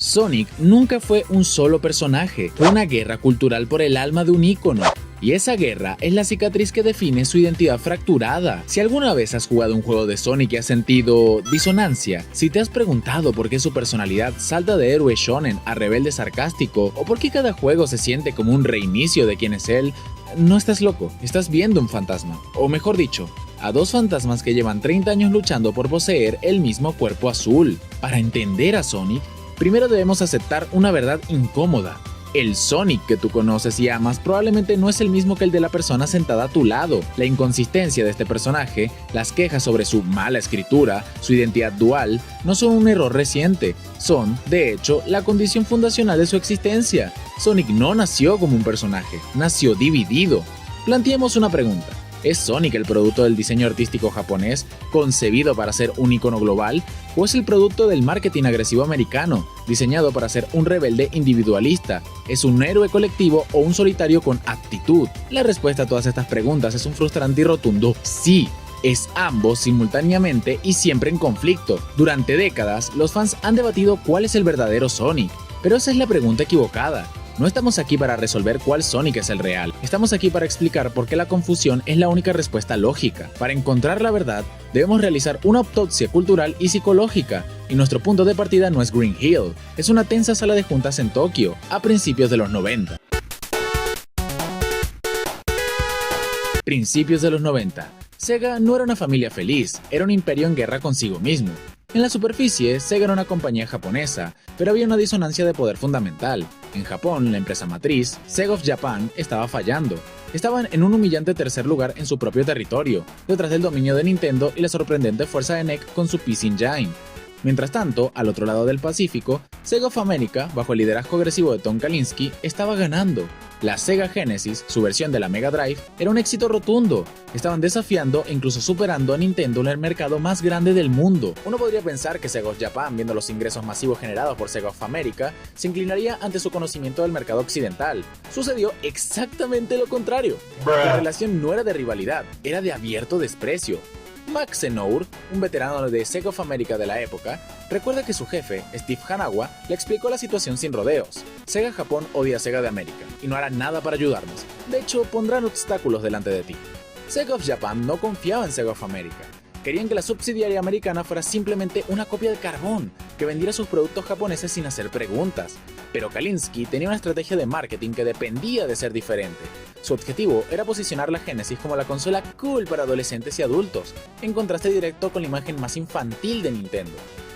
Sonic nunca fue un solo personaje, fue una guerra cultural por el alma de un ícono. Y esa guerra es la cicatriz que define su identidad fracturada. Si alguna vez has jugado un juego de Sonic y has sentido disonancia, si te has preguntado por qué su personalidad salta de héroe shonen a rebelde sarcástico, o por qué cada juego se siente como un reinicio de quién es él, no estás loco, estás viendo un fantasma. O mejor dicho, a dos fantasmas que llevan 30 años luchando por poseer el mismo cuerpo azul. Para entender a Sonic, primero debemos aceptar una verdad incómoda. El Sonic que tú conoces y amas probablemente no es el mismo que el de la persona sentada a tu lado. La inconsistencia de este personaje, las quejas sobre su mala escritura, su identidad dual, no son un error reciente, son, de hecho, la condición fundacional de su existencia. Sonic no nació como un personaje, nació dividido. Planteemos una pregunta. ¿Es Sonic el producto del diseño artístico japonés, concebido para ser un icono global? ¿O es el producto del marketing agresivo americano, diseñado para ser un rebelde individualista? ¿Es un héroe colectivo o un solitario con actitud? La respuesta a todas estas preguntas es un frustrante y rotundo sí. Es ambos simultáneamente y siempre en conflicto. Durante décadas, los fans han debatido cuál es el verdadero Sonic, pero esa es la pregunta equivocada. No estamos aquí para resolver cuál Sonic es el real, estamos aquí para explicar por qué la confusión es la única respuesta lógica. Para encontrar la verdad, debemos realizar una autopsia cultural y psicológica, y nuestro punto de partida no es Green Hill, es una tensa sala de juntas en Tokio, a principios de los 90. Principios de los 90. Sega no era una familia feliz, era un imperio en guerra consigo mismo. En la superficie, Sega era una compañía japonesa, pero había una disonancia de poder fundamental. En Japón, la empresa matriz, Sega of Japan, estaba fallando. Estaban en un humillante tercer lugar en su propio territorio, detrás del dominio de Nintendo y la sorprendente fuerza de NEC con su PC Engine. Mientras tanto, al otro lado del Pacífico, Sega of America, bajo el liderazgo agresivo de Tom Kalinske, estaba ganando. La Sega Genesis, su versión de la Mega Drive, era un éxito rotundo. Estaban desafiando e incluso superando a Nintendo en el mercado más grande del mundo. Uno podría pensar que Sega of Japan, viendo los ingresos masivos generados por Sega of America, se inclinaría ante su conocimiento del mercado occidental. Sucedió exactamente lo contrario. La relación no era de rivalidad, era de abierto desprecio. Max Senour, un veterano de Sega of America de la época, recuerda que su jefe, Steve Hanawa, le explicó la situación sin rodeos. Sega Japón odia a Sega de América y no hará nada para ayudarnos. De hecho, pondrán obstáculos delante de ti. Sega of Japan no confiaba en Sega of America. Querían que la subsidiaria americana fuera simplemente una copia de carbón, que vendiera sus productos japoneses sin hacer preguntas. Pero Kalinske tenía una estrategia de marketing que dependía de ser diferente. Su objetivo era posicionar la Genesis como la consola cool para adolescentes y adultos, en contraste directo con la imagen más infantil de Nintendo.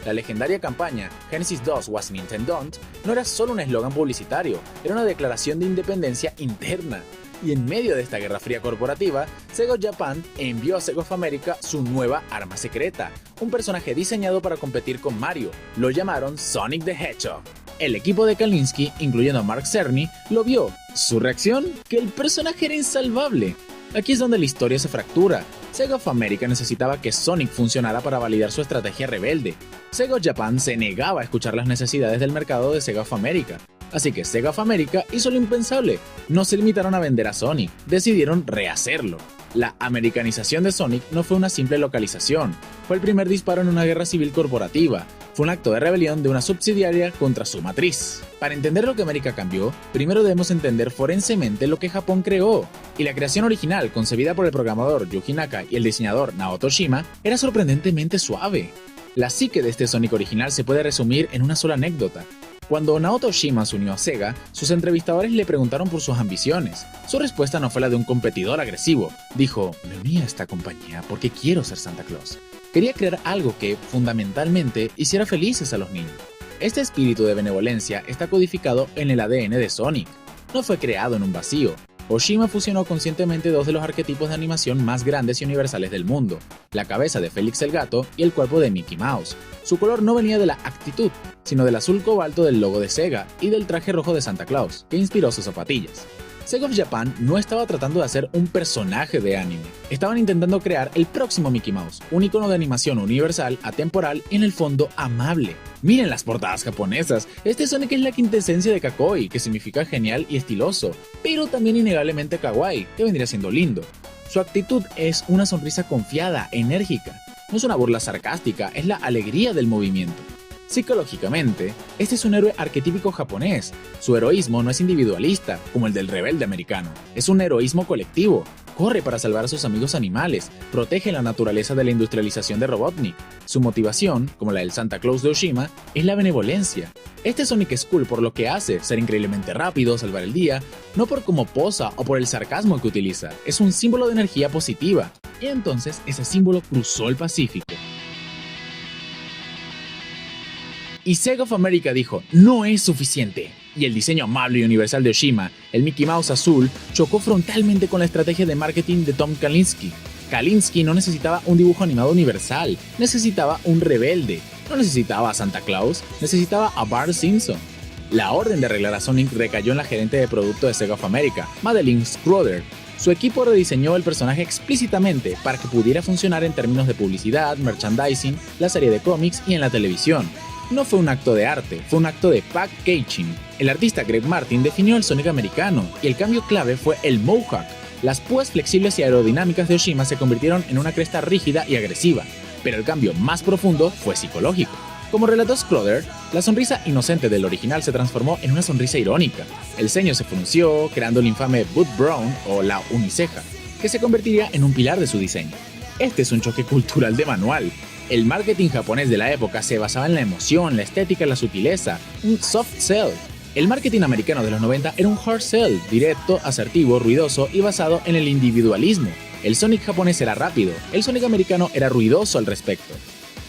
La legendaria campaña Genesis 2 was Nintendont no era solo un eslogan publicitario, era una declaración de independencia interna. Y en medio de esta guerra fría corporativa, Sega of Japan envió a Sega of America su nueva arma secreta, un personaje diseñado para competir con Mario. Lo llamaron Sonic the Hedgehog. El equipo de Kalinske, incluyendo a Mark Cerny, lo vio. ¿Su reacción? Que el personaje era insalvable. Aquí es donde la historia se fractura. Sega of America necesitaba que Sonic funcionara para validar su estrategia rebelde. Sega of Japan se negaba a escuchar las necesidades del mercado de Sega of America. Así que Sega of America hizo lo impensable. No se limitaron a vender a Sonic, decidieron rehacerlo. La americanización de Sonic no fue una simple localización, fue el primer disparo en una guerra civil corporativa. Fue un acto de rebelión de una subsidiaria contra su matriz. Para entender lo que América cambió, primero debemos entender forensemente lo que Japón creó. Y la creación original, concebida por el programador Yuji Naka y el diseñador Naoto Shima, era sorprendentemente suave. La psique de este Sonic original se puede resumir en una sola anécdota. Cuando Naoto Shima se unió a Sega, sus entrevistadores le preguntaron por sus ambiciones. Su respuesta no fue la de un competidor agresivo. Dijo, me uní a esta compañía porque quiero ser Santa Claus. Quería crear algo que, fundamentalmente, hiciera felices a los niños. Este espíritu de benevolencia está codificado en el ADN de Sonic. No fue creado en un vacío. Oshima fusionó conscientemente dos de los arquetipos de animación más grandes y universales del mundo, la cabeza de Félix el Gato y el cuerpo de Mickey Mouse. Su color no venía de la actitud, sino del azul cobalto del logo de Sega y del traje rojo de Santa Claus, que inspiró sus zapatillas. Sega of Japan no estaba tratando de hacer un personaje de anime, estaban intentando crear el próximo Mickey Mouse, un icono de animación universal, atemporal y en el fondo amable. Miren las portadas japonesas, este Sonic es la quintesencia de kakoi, que significa genial y estiloso, pero también innegablemente kawaii, que vendría siendo lindo. Su actitud es una sonrisa confiada, enérgica, no es una burla sarcástica, es la alegría del movimiento. Psicológicamente, este es un héroe arquetípico japonés. Su heroísmo no es individualista, como el del rebelde americano, es un heroísmo colectivo. Corre para salvar a sus amigos animales, protege la naturaleza de la industrialización de Robotnik. Su motivación, como la del Santa Claus de Oshima, es la benevolencia. Este Sonic es cool por lo que hace, ser increíblemente rápido, salvar el día, no por cómo posa o por el sarcasmo que utiliza, es un símbolo de energía positiva. Y entonces ese símbolo cruzó el Pacífico. Y Sega of America dijo, no es suficiente. Y el diseño amable y universal de Oshima, el Mickey Mouse azul, chocó frontalmente con la estrategia de marketing de Tom Kalinske. Kalinske no necesitaba un dibujo animado universal, necesitaba un rebelde. No necesitaba a Santa Claus, necesitaba a Bart Simpson. La orden de arreglar a Sonic recayó en la gerente de producto de Sega of America, Madeleine Schroeder. Su equipo rediseñó el personaje explícitamente para que pudiera funcionar en términos de publicidad, merchandising, la serie de cómics y en la televisión. No fue un acto de arte, fue un acto de packaging. El artista Greg Martin definió el Sonic americano, y el cambio clave fue el Mohawk. Las púas flexibles y aerodinámicas de Oshima se convirtieron en una cresta rígida y agresiva, pero el cambio más profundo fue psicológico. Como relató Schroeder, la sonrisa inocente del original se transformó en una sonrisa irónica. El ceño se frunció, creando el infame Boot Brown o la uniceja, que se convertiría en un pilar de su diseño. Este es un choque cultural de manual. El marketing japonés de la época se basaba en la emoción, la estética y la sutileza, un soft sell. El marketing americano de los 90 era un hard sell, directo, asertivo, ruidoso y basado en el individualismo. El Sonic japonés era rápido, el Sonic americano era ruidoso al respecto.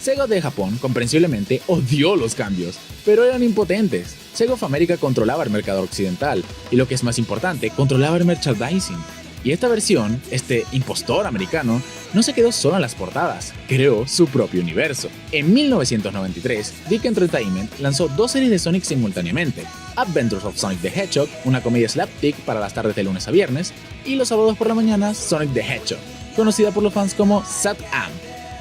Sega de Japón, comprensiblemente, odió los cambios, pero eran impotentes. Sega of America controlaba el mercado occidental, y lo que es más importante, controlaba el merchandising. Y esta versión, este impostor americano, no se quedó solo en las portadas, creó su propio universo. En 1993, Dick Entertainment lanzó dos series de Sonic simultáneamente: Adventures of Sonic the Hedgehog, una comedia slapstick para las tardes de lunes a viernes, y los sábados por la mañana Sonic the Hedgehog, conocida por los fans como Sat-Am.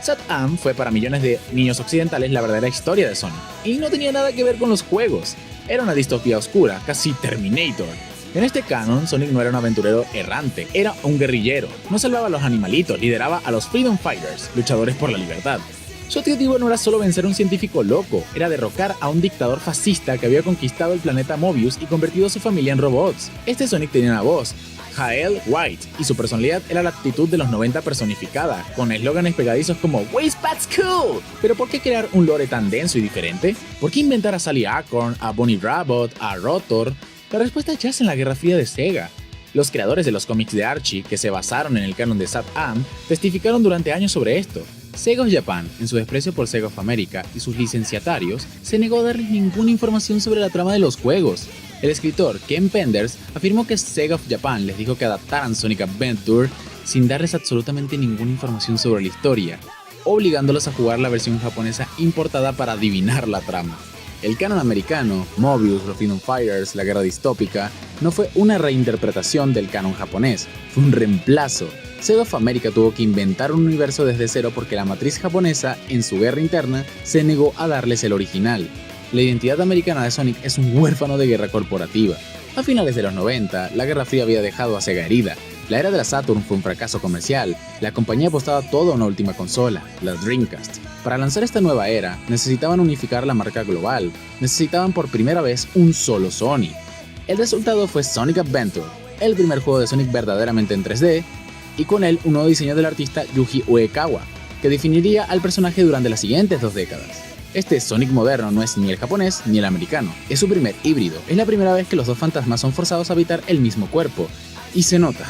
Sat-Am fue para millones de niños occidentales la verdadera historia de Sonic, y no tenía nada que ver con los juegos. Era una distopía oscura, casi Terminator. En este canon, Sonic no era un aventurero errante, era un guerrillero. No salvaba a los animalitos, lideraba a los Freedom Fighters, luchadores por la libertad. Su objetivo no era solo vencer a un científico loco, era derrocar a un dictador fascista que había conquistado el planeta Mobius y convertido a su familia en robots. Este Sonic tenía una voz, Jael White, y su personalidad era la actitud de los 90 personificada, con eslóganes pegadizos como "Wastebat's cool". Pero ¿por qué crear un lore tan denso y diferente? ¿Por qué inventar a Sally Acorn, a Bonnie Rabot, a Rotor? La respuesta yace en la Guerra Fría de Sega. Los creadores de los cómics de Archie, que se basaron en el canon de Sat-Am, testificaron durante años sobre esto. Sega of Japan, en su desprecio por Sega of America y sus licenciatarios, se negó a darles ninguna información sobre la trama de los juegos. El escritor Ken Penders afirmó que Sega of Japan les dijo que adaptaran Sonic Adventure sin darles absolutamente ninguna información sobre la historia, obligándolos a jugar la versión japonesa importada para adivinar la trama. El canon americano, Mobius, los Freedom Fighters, la guerra distópica, no fue una reinterpretación del canon japonés, fue un reemplazo. Sega of America tuvo que inventar un universo desde cero porque la matriz japonesa, en su guerra interna, se negó a darles el original. La identidad americana de Sonic es un huérfano de guerra corporativa. A finales de los 90, la Guerra Fría había dejado a Sega herida. La era de la Saturn fue un fracaso comercial. La compañía apostaba todo a una última consola, la Dreamcast. Para lanzar esta nueva era, necesitaban unificar la marca global. Necesitaban por primera vez un solo Sonic. El resultado fue Sonic Adventure, el primer juego de Sonic verdaderamente en 3D, y con él un nuevo diseño del artista Yuji Uekawa, que definiría al personaje durante las siguientes 2 décadas. Este Sonic moderno no es ni el japonés ni el americano, es su primer híbrido, es la primera vez que los dos fantasmas son forzados a habitar el mismo cuerpo, y se nota.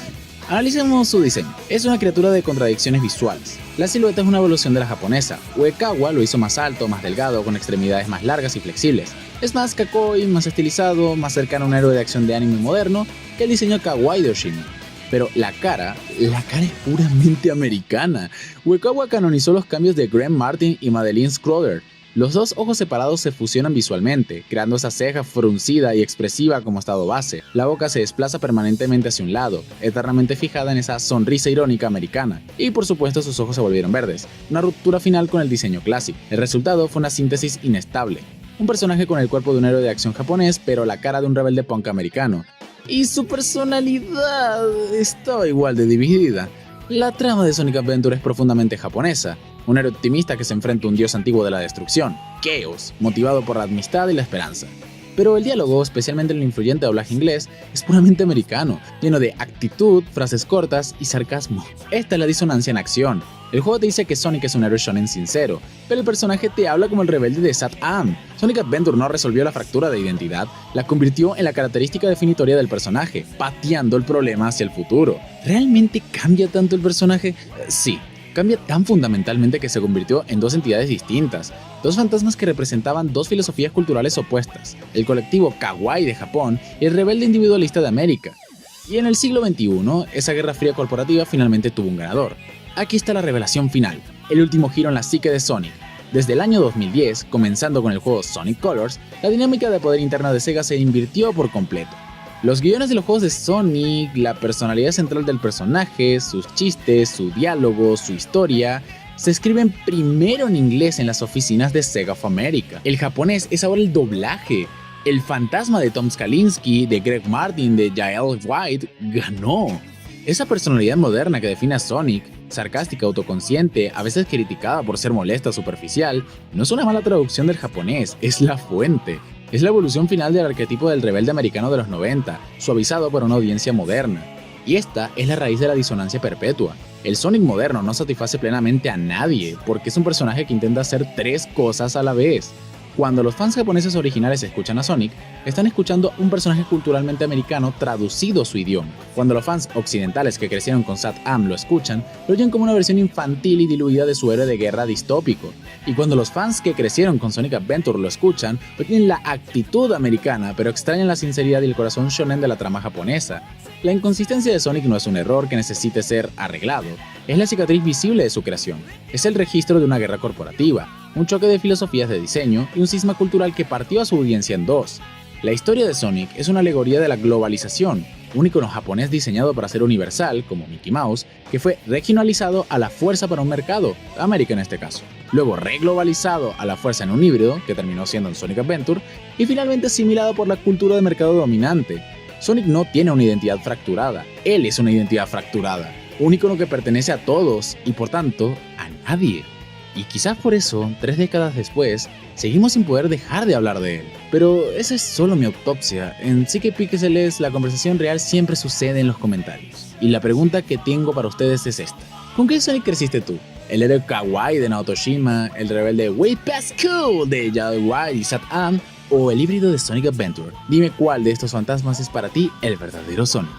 Analicemos su diseño. Es una criatura de contradicciones visuales. La silueta es una evolución de la japonesa. Uekawa lo hizo más alto, más delgado, con extremidades más largas y flexibles. Es más kakoi, más estilizado, más cercano a un héroe de acción de anime moderno que el diseño kawaii de Oshima. Pero la cara es puramente americana. Uekawa canonizó los cambios de Graham Martin y Madeleine Schroeder. Los dos ojos separados se fusionan visualmente, creando esa ceja fruncida y expresiva como estado base. La boca se desplaza permanentemente hacia un lado, eternamente fijada en esa sonrisa irónica americana. Y por supuesto sus ojos se volvieron verdes, una ruptura final con el diseño clásico. El resultado fue una síntesis inestable. Un personaje con el cuerpo de un héroe de acción japonés, pero la cara de un rebelde punk americano. Y su personalidad estaba igual de dividida. La trama de Sonic Adventure es profundamente japonesa. un héroe optimista que se enfrenta a un dios antiguo de la destrucción, Chaos, motivado por la amistad y la esperanza. Pero el diálogo, especialmente el influyente doblaje inglés, es puramente americano, lleno de actitud, frases cortas y sarcasmo. Esta es la disonancia en acción. El juego te dice que Sonic es un héroe shonen sincero, pero el personaje te habla como el rebelde de Sat-Am. Sonic Adventure no resolvió la fractura de identidad, la convirtió en la característica definitoria del personaje, pateando el problema hacia el futuro. ¿Realmente cambia tanto el personaje? Sí. Cambia tan fundamentalmente que se convirtió en dos entidades distintas, dos fantasmas que representaban dos filosofías culturales opuestas, el colectivo kawaii de Japón y el rebelde individualista de América. Y en el siglo XXI, esa guerra fría corporativa finalmente tuvo un ganador. Aquí está la revelación final, el último giro en la psique de Sonic. Desde el año 2010, comenzando con el juego Sonic Colors, la dinámica de poder interna de Sega se invirtió por completo. Los guiones de los juegos de Sonic, la personalidad central del personaje, sus chistes, su diálogo, su historia, se escriben primero en inglés en las oficinas de Sega of America. El japonés es ahora el doblaje. El fantasma de Tom Skalinski, de Greg Martin, de Jael White, ganó. Esa personalidad moderna que define a Sonic, sarcástica, autoconsciente, a veces criticada por ser molesta o superficial, no es una mala traducción del japonés, es la fuente. Es la evolución final del arquetipo del rebelde americano de los 90, suavizado por una audiencia moderna. Y esta es la raíz de la disonancia perpetua. El Sonic moderno no satisface plenamente a nadie, porque es un personaje que intenta hacer tres cosas a la vez. Cuando los fans japoneses originales escuchan a Sonic, están escuchando un personaje culturalmente americano traducido a su idioma. Cuando los fans occidentales que crecieron con Sat-Am lo escuchan, lo oyen como una versión infantil y diluida de su héroe de guerra distópico. Y cuando los fans que crecieron con Sonic Adventure lo escuchan, lo tienen la actitud americana, pero extrañan la sinceridad y el corazón shonen de la trama japonesa. La inconsistencia de Sonic no es un error que necesite ser arreglado, es la cicatriz visible de su creación. Es el registro de una guerra corporativa, un choque de filosofías de diseño y un cisma cultural que partió a su audiencia en dos. La historia de Sonic es una alegoría de la globalización, un icono japonés diseñado para ser universal, como Mickey Mouse, que fue regionalizado a la fuerza para un mercado, América en este caso. Luego reglobalizado a la fuerza en un híbrido, que terminó siendo en Sonic Adventure, y finalmente asimilado por la cultura de mercado dominante. Sonic no tiene una identidad fracturada, él es una identidad fracturada, un icono que pertenece a todos y por tanto a nadie. Y quizás por eso, 3 décadas después, seguimos sin poder dejar de hablar de él. Pero esa es solo mi autopsia. En Psyche Pixeles la conversación real siempre sucede en los comentarios. Y la pregunta que tengo para ustedes es esta: ¿con qué Sonic creciste tú? ¿El héroe kawaii de Naotoshima, el rebelde Way Past Cool de Jael White y Sat-Am, o el híbrido de Sonic Adventure? Dime cuál de estos fantasmas es para ti el verdadero Sonic.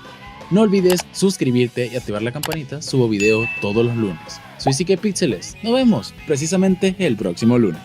No olvides suscribirte y activar la campanita, subo video todos los lunes. Soy Psyche Pixeles, nos vemos precisamente el próximo lunes.